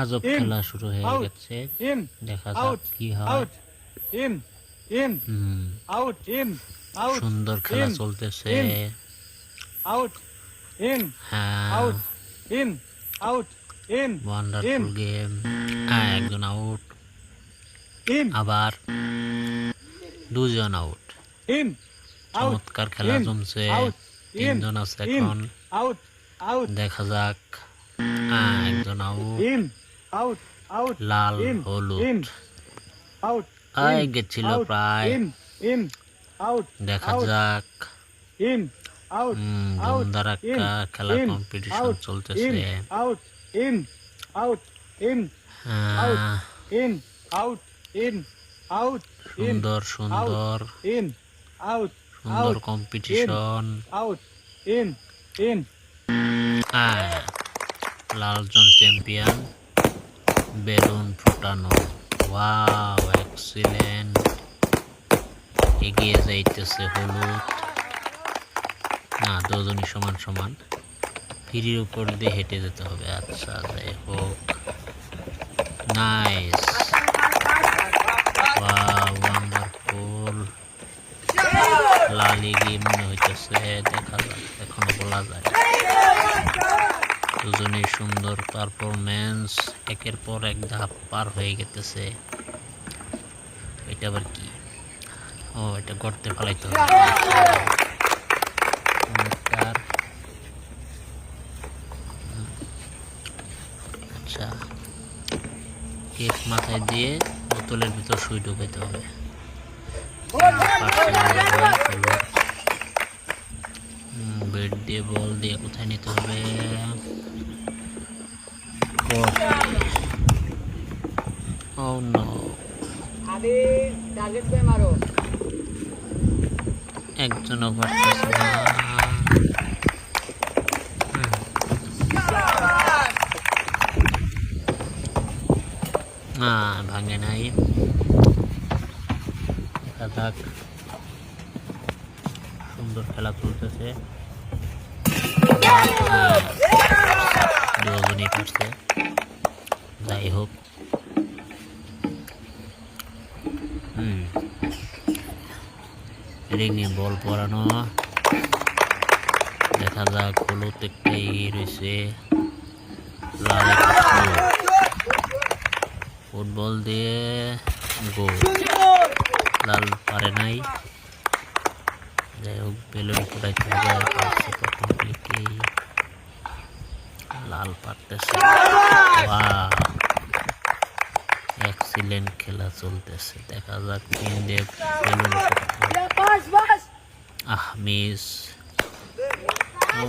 আজব খেলা শুরু হয়ে গেছে, দেখা যাক কি হয়। সুন্দর খেলা চলতেছে। হ্যাঁ, ওয়ান্ডারফুল গেম। একজন আউট, আবার দুজন আউট। চমৎকার খেলা জমছে, তিনজন আছে এখন, দেখা যাক। একজন আউট, লাল হলুদ গেছিল প্রায়, দেখা যাক। ধুমধারাক্কা খেলা কম্পিটিশন চলতেছে। সুন্দর সুন্দর সুন্দর কম্পিটিশন। লালজন চ্যাম্পিয়ন, বেলুন ফুটানো। Wow, excellent. এগিয়ে যাইতেছে হলুদ। না, দুজনই সমান সমান, ফিরির উপর দিয়ে হেঁটে যেতে হবে। আচ্ছা, যাই হোক, নাইস, ওয়ান্ডারফুল। লাল এগিয়ে মনে হইতেছে, দেখা যাক, এখনো বলা যায়। দুজনের সুন্দর পারফরমেন্স, একের পর এক ধাপ পার হয়ে গেতেছে। এটা আবার কি? ও, এটা গর্তে ফেলাইতে হবে। আচ্ছা, কেক মাথায় দিয়ে বোতলের ভিতর সুই ঢুকাইতে হবে। ব্যাট দিয়ে বল দিয়ে কোথায় নিতে হবে? Oh no! একজনও পারতেছে না। ভাঙে নাই, দেখা যাক। সুন্দর খেলা চলতেছে, দুজনই পারছে। যাই হোক, রিংয়ে বল পরানো, দেখা যাক। হলুদ একটাই রয়েছে, লাল ফুটবল দিয়ে গোল। লাল পারে নাই, যাই হোক, বেলুন ফুটাইতে হবে। লাল পারতেছে। এক্সিলেন্ট খেলা চলতেছে, দেখা যাক। তিন দিয়ে বেলুন মিস। ও